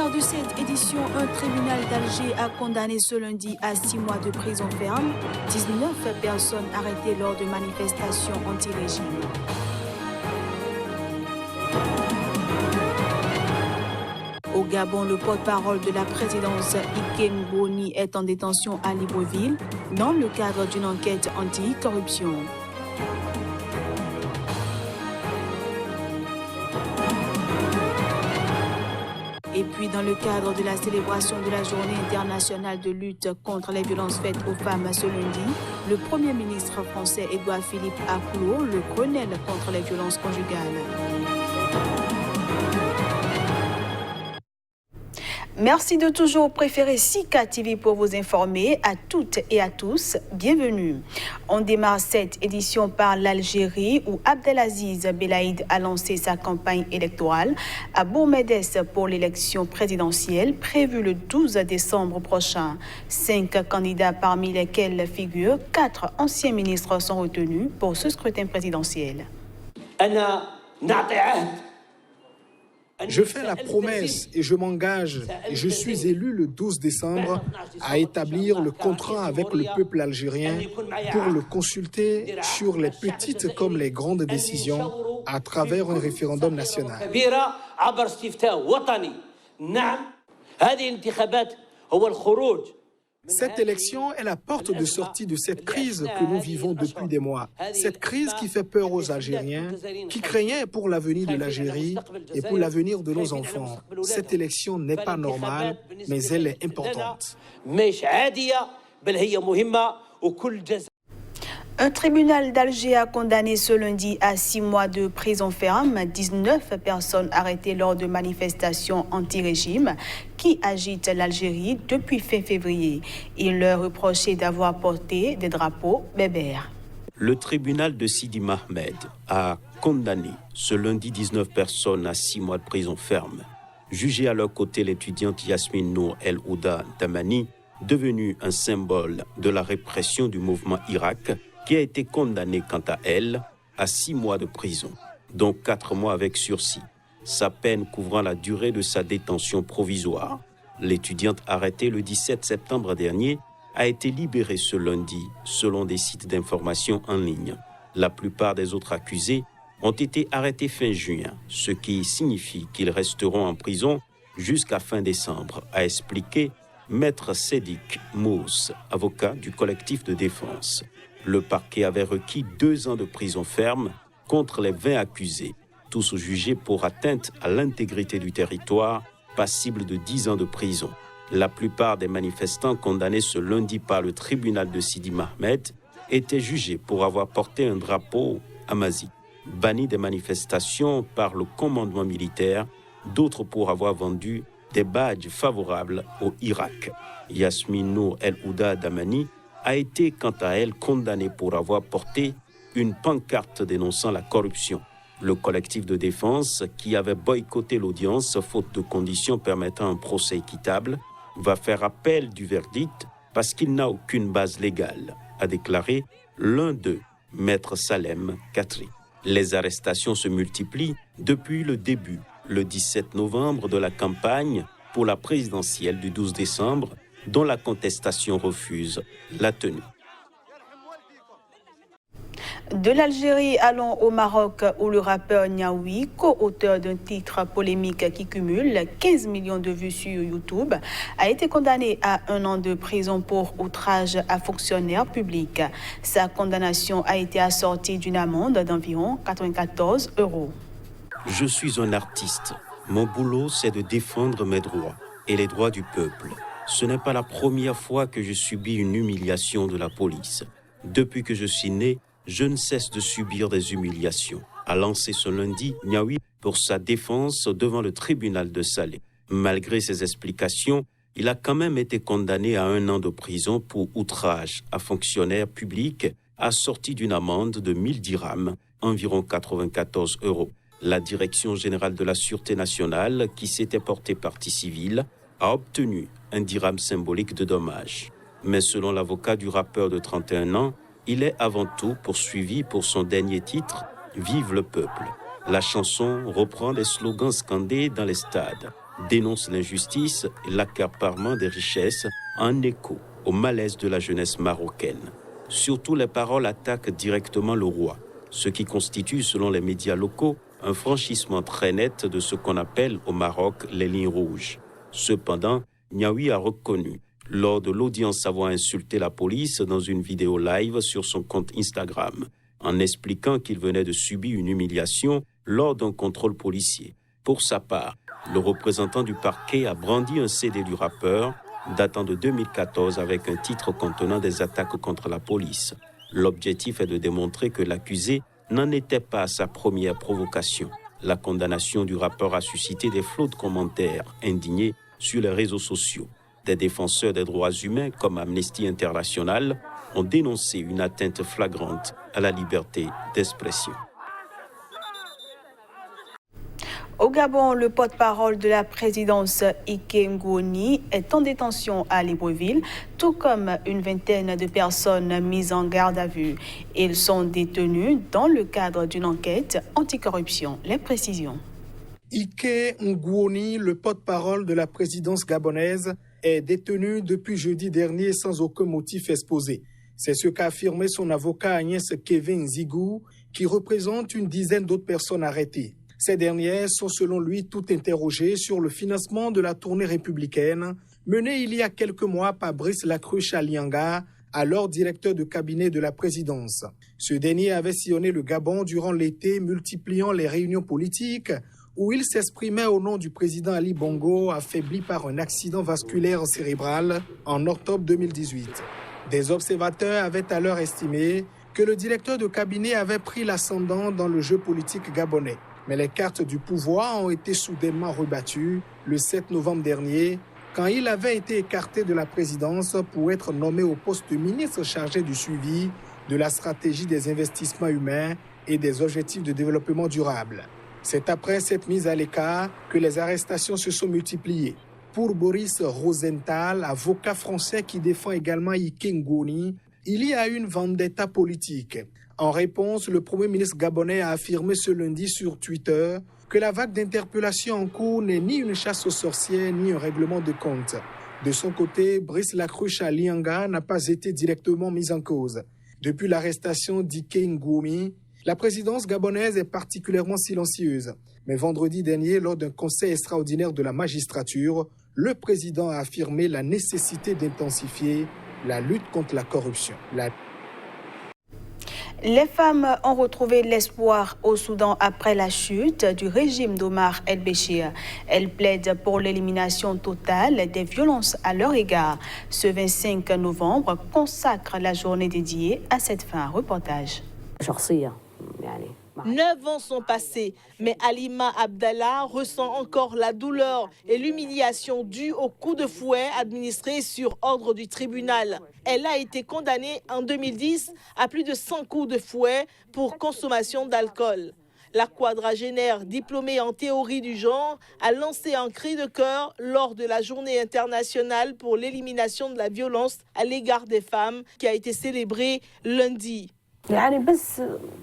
sommaire de cette édition, un tribunal d'Alger a condamné ce lundi à 6 mois de prison ferme 19 personnes arrêtées lors de manifestations anti-régime. Au Gabon, le porte-parole de la présidence, Ikem Boni, est en détention à Libreville dans le cadre d'une enquête anti-corruption. Et puis, dans le cadre de la célébration de la Journée internationale de lutte contre les violences faites aux femmes ce lundi, le Premier ministre français Édouard Philippe Aclour le Grenelle contre les violences conjugales. Merci de toujours préférer Sika TV pour vous informer. À toutes et à tous, bienvenue. On démarre cette édition par l'Algérie où Abdelaziz Belaïd a lancé sa campagne électorale à Bourg-Médès pour l'élection présidentielle prévue le 12 décembre prochain. 5 candidats parmi lesquels figurent 4 anciens ministres sont retenus pour ce scrutin présidentiel. Je fais la promesse et je m'engage et je suis élu le 12 décembre à établir le contrat avec le peuple algérien pour le consulter sur les petites comme les grandes décisions à travers un référendum national. Cette élection est la porte de sortie de cette crise que nous vivons depuis des mois. Cette crise qui fait peur aux Algériens, qui craignaient pour l'avenir de l'Algérie et pour l'avenir de nos enfants. Cette élection n'est pas normale, mais elle est importante. Un tribunal d'Alger a condamné ce lundi à 6 mois de prison ferme 19 personnes arrêtées lors de manifestations anti-régime qui agitent l'Algérie depuis fin février. Il leur reprochait d'avoir porté des drapeaux berbères. Le tribunal de Sidi Mohamed a condamné ce lundi 19 personnes à 6 mois de prison ferme. Jugée à leur côté l'étudiante Yasmine Nour El Ouda Damani, devenue un symbole de la répression du mouvement Irak, qui a été condamnée quant à elle à 6 mois de prison, dont 4 mois avec sursis, sa peine couvrant la durée de sa détention provisoire. L'étudiante arrêtée le 17 septembre dernier a été libérée ce lundi, selon des sites d'information en ligne. La plupart des autres accusés ont été arrêtés fin juin, ce qui signifie qu'ils resteront en prison jusqu'à fin décembre, a expliqué Maître Sédic Mousse, avocat du collectif de défense. Le parquet avait requis 2 ans de prison ferme contre les 20 accusés, tous jugés pour atteinte à l'intégrité du territoire, passibles de 10 ans de prison. La plupart des manifestants condamnés ce lundi par le tribunal de Sidi Mohamed étaient jugés pour avoir porté un drapeau amazi, banni des manifestations par le commandement militaire, d'autres pour avoir vendu des badges favorables au Irak. Yasmine Nour El Ouda Damani a été, quant à elle, condamnée pour avoir porté une pancarte dénonçant la corruption. Le collectif de défense, qui avait boycotté l'audience faute de conditions permettant un procès équitable, va faire appel du verdict parce qu'il n'a aucune base légale, a déclaré l'un d'eux, Maître Salem Katri. Les arrestations se multiplient depuis le début, le 17 novembre, de la campagne pour la présidentielle du 12 décembre, dont la contestation refuse la tenue. De l'Algérie, allons au Maroc où le rappeur Niaoui, co-auteur d'un titre polémique qui cumule 15 millions de vues sur YouTube, a été condamné à 1 an de prison pour outrage à fonctionnaire public. Sa condamnation a été assortie d'une amende d'environ 94 €. Je suis un artiste. Mon boulot, c'est de défendre mes droits et les droits du peuple. Ce n'est pas la première fois que je subis une humiliation de la police. Depuis que je suis né, je ne cesse de subir des humiliations, a lancé ce lundi Niaoui pour sa défense devant le tribunal de Salé. Malgré ses explications, il a quand même été condamné à 1 an de prison pour outrage à fonctionnaire public, assorti d'une amende de 1000 dirhams, environ 94 €. La Direction générale de la Sûreté nationale, qui s'était portée partie civile, a obtenu un dirham symbolique de dommages. Mais selon l'avocat du rappeur de 31 ans, il est avant tout poursuivi pour son dernier titre, « Vive le peuple ». La chanson reprend des slogans scandés dans les stades. dénonce l'injustice et l'accaparement des richesses en écho au malaise de la jeunesse marocaine. Surtout, les paroles attaquent directement le roi, ce qui constitue, selon les médias locaux, un franchissement très net de ce qu'on appelle au Maroc les lignes rouges. Cependant, Niaoui a reconnu, lors de l'audience, avoir insulté la police dans une vidéo live sur son compte Instagram, en expliquant qu'il venait de subir une humiliation lors d'un contrôle policier. Pour sa part, le représentant du parquet a brandi un CD du rappeur datant de 2014 avec un titre contenant des attaques contre la police. L'objectif est de démontrer que l'accusé n'en était pas à sa première provocation. La condamnation du rappeur a suscité des flots de commentaires indignés sur les réseaux sociaux. Des défenseurs des droits humains comme Amnesty International ont dénoncé une atteinte flagrante à la liberté d'expression. Au Gabon, le porte-parole de la présidence Ike Ngouoni est en détention à Libreville, tout comme une vingtaine de personnes mises en garde à vue. Ils sont détenus dans le cadre d'une enquête anticorruption. Les précisions. Ike Ngouoni, le porte-parole de la présidence gabonaise, est détenu depuis jeudi dernier sans aucun motif exposé. C'est ce qu'a affirmé son avocat Agnès Kevin Zigou, qui représente une dizaine d'autres personnes arrêtées. Ces dernières sont selon lui toutes interrogées sur le financement de la tournée républicaine menée il y a quelques mois par Brice Lacruche Alianga, alors directeur de cabinet de la présidence. Ce dernier avait sillonné le Gabon durant l'été, multipliant les réunions politiques où il s'exprimait au nom du président Ali Bongo, affaibli par un accident vasculaire cérébral en octobre 2018. Des observateurs avaient alors estimé que le directeur de cabinet avait pris l'ascendant dans le jeu politique gabonais. Mais les cartes du pouvoir ont été soudainement rebattues le 7 novembre dernier, quand il avait été écarté de la présidence pour être nommé au poste de ministre chargé du suivi de la stratégie des investissements humains et des objectifs de développement durable. C'est après cette mise à l'écart que les arrestations se sont multipliées. Pour Boris Rosenthal, avocat français qui défend également Ike Ngouoni, il y a une vendetta politique. En réponse, le Premier ministre gabonais a affirmé ce lundi sur Twitter que la vague d'interpellations en cours n'est ni une chasse aux sorcières ni un règlement de compte. De son côté, Brice Lacruche Alianga n'a pas été directement mis en cause. Depuis l'arrestation d'Ike Ngouoni, la présidence gabonaise est particulièrement silencieuse. Mais vendredi dernier, lors d'un conseil extraordinaire de la magistrature, le président a affirmé la nécessité d'intensifier la lutte contre la corruption. Les femmes ont retrouvé l'espoir au Soudan après la chute du régime d'Omar el-Béchir. Elles plaident pour l'élimination totale des violences à leur égard. Ce 25 novembre consacre la journée dédiée à cette fin. Reportage. 9 ans sont passés, mais Halima Abdallah ressent encore la douleur et l'humiliation due au coup de fouet administré sur ordre du tribunal. Elle a été condamnée en 2010 à plus de 100 coups de fouet pour consommation d'alcool. La quadragénaire, diplômée en théorie du genre, a lancé un cri de cœur lors de la journée internationale pour l'élimination de la violence à l'égard des femmes qui a été célébrée lundi.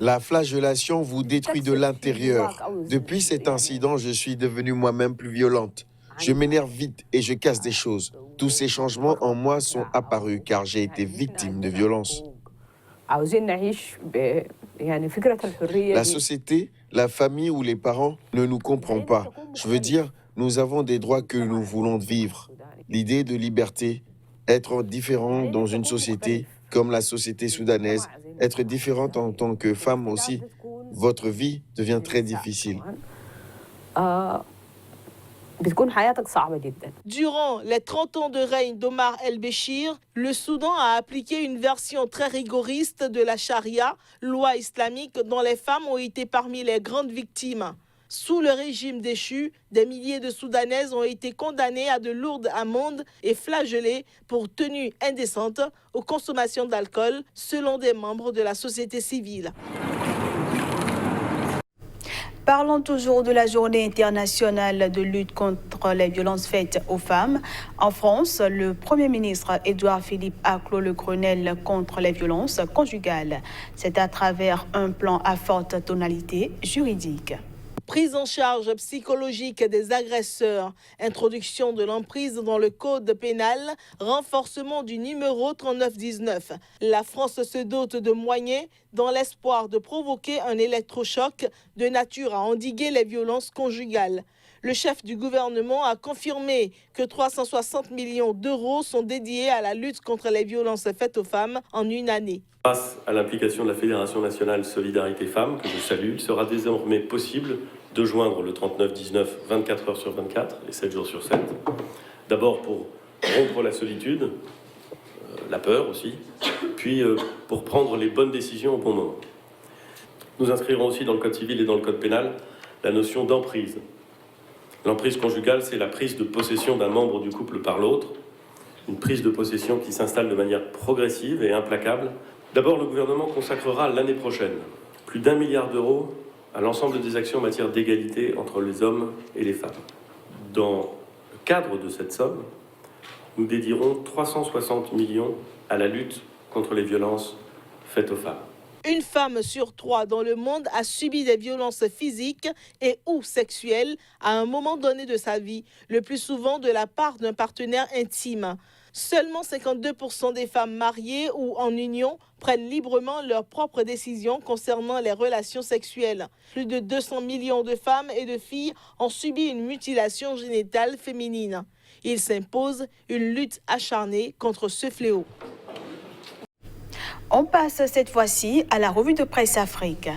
La flagellation vous détruit de l'intérieur. Depuis cet incident, je suis devenue moi-même plus violente. Je m'énerve vite et je casse des choses. Tous ces changements en moi sont apparus car j'ai été victime de violence. La société, la famille ou les parents ne nous comprennent pas. Je veux dire, nous avons des droits que nous voulons vivre. L'idée de liberté, être différent dans une société comme la société soudanaise, être différente en tant que femme aussi, votre vie devient très difficile. Durant les 30 ans de règne d'Omar el-Béchir, le Soudan a appliqué une version très rigoriste de la charia, loi islamique dont les femmes ont été parmi les grandes victimes. Sous le régime déchu, des milliers de Soudanaises ont été condamnées à de lourdes amendes et flagellées pour tenue indécente aux consommations d'alcool, selon des membres de la société civile. Parlons toujours de la journée internationale de lutte contre les violences faites aux femmes. En France, le Premier ministre Édouard Philippe a clos le Grenelle contre les violences conjugales. C'est à travers un plan à forte tonalité juridique. Prise en charge psychologique des agresseurs, introduction de l'emprise dans le code pénal, renforcement du numéro 3919. La France se dote de moyens dans l'espoir de provoquer un électrochoc de nature à endiguer les violences conjugales. Le chef du gouvernement a confirmé que 360 millions d'euros sont dédiés à la lutte contre les violences faites aux femmes en une année. Grâce à l'implication de la Fédération nationale Solidarité Femmes, que je salue, il sera désormais possible de joindre le 3919 24 heures sur 24 et 7 jours sur 7. D'abord pour rompre la solitude, la peur aussi, puis pour prendre les bonnes décisions au bon moment. Nous inscrirons aussi dans le Code civil et dans le Code pénal la notion d'emprise. L'emprise conjugale, c'est la prise de possession d'un membre du couple par l'autre, une prise de possession qui s'installe de manière progressive et implacable. D'abord, le gouvernement consacrera l'année prochaine plus d'1 milliard d'euros à l'ensemble des actions en matière d'égalité entre les hommes et les femmes. Dans le cadre de cette somme, nous dédierons 360 millions à la lutte contre les violences faites aux femmes. Une femme sur 3 dans le monde a subi des violences physiques et ou sexuelles à un moment donné de sa vie, le plus souvent de la part d'un partenaire intime. Seulement 52% des femmes mariées ou en union prennent librement leurs propres décisions concernant les relations sexuelles. Plus de 200 millions de femmes et de filles ont subi une mutilation génitale féminine. Il s'impose une lutte acharnée contre ce fléau. On passe cette fois-ci à la revue de presse Afrique.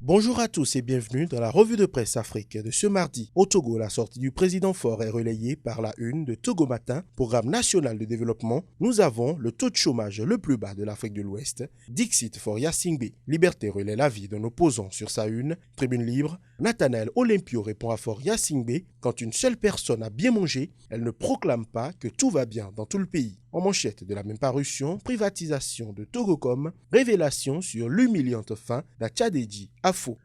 Bonjour à tous et bienvenue dans la revue de presse Afrique de ce mardi. Au Togo, la sortie du président Faure est relayée par la une de Togo Matin, programme national de développement. Nous avons le taux de chômage le plus bas de l'Afrique de l'Ouest. Dixit Foria Singbe. Liberté relaie l'avis d'un opposant sur sa une. Tribune libre. Nathanaël Olympio répond à Foria Singbe. Quand une seule personne a bien mangé, elle ne proclame pas que tout va bien dans tout le pays. En manchette de la même parution, privatisation de Togocom, révélation sur l'humiliante fin d'Atchadéji à Faux.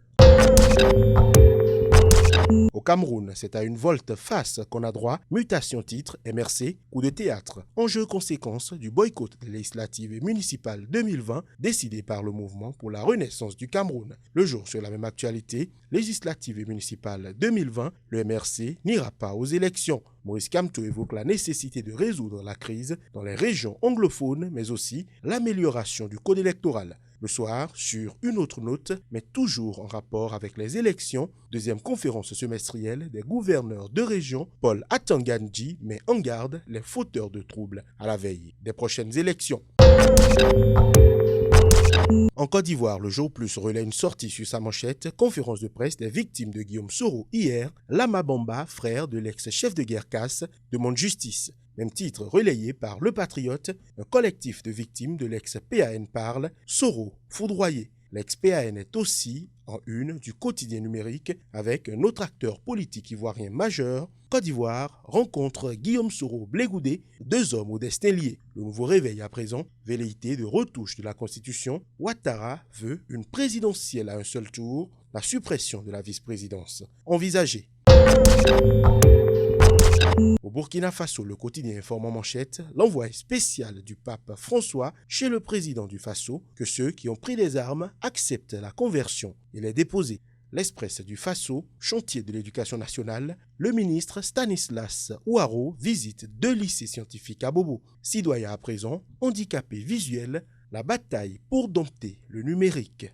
Au Cameroun, c'est à une volte-face qu'on a droit. Mutation titre, MRC, coup de théâtre. Enjeu conséquence du boycott des législatives et municipales 2020 décidé par le mouvement pour la renaissance du Cameroun. Le jour sur la même actualité, législatives et municipales 2020, le MRC n'ira pas aux élections. Maurice Kamto évoque la nécessité de résoudre la crise dans les régions anglophones, mais aussi l'amélioration du code électoral. Le soir, sur une autre note, mais toujours en rapport avec les élections, deuxième conférence semestrielle des gouverneurs de région, Paul Atangandji met en garde les fauteurs de troubles à la veille des prochaines élections. En Côte d'Ivoire, le Jour Plus relaie une sortie sur sa manchette, conférence de presse des victimes de Guillaume Soro hier, Lama Bamba, frère de l'ex-chef de guerre Casse, demande justice. Même titre relayé par Le Patriote, un collectif de victimes de l'ex-PAN parle, Soro foudroyé. L'ex-PAN est aussi en une du quotidien numérique avec un autre acteur politique ivoirien majeur. Côte d'Ivoire rencontre Guillaume Soro Blégoudé, deux hommes au destin lié. Le nouveau réveil à présent, velléité de retouche de la Constitution. Ouattara veut une présidentielle à un seul tour, la suppression de la vice-présidence envisagée. Au Burkina Faso, le quotidien informe en manchette l'envoi spécial du pape François chez le président du Faso que ceux qui ont pris des armes acceptent la conversion et les déposer. L'Express du Faso, chantier de l'éducation nationale, le ministre Stanislas Ouaro visite 2 lycées scientifiques à Bobo. Citoyens à présent, handicapés visuels, la bataille pour dompter le numérique.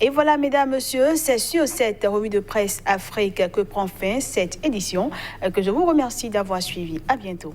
Et voilà, mesdames, messieurs, c'est sur cette revue de presse Afrique que prend fin cette édition que je vous remercie d'avoir suivi. À bientôt.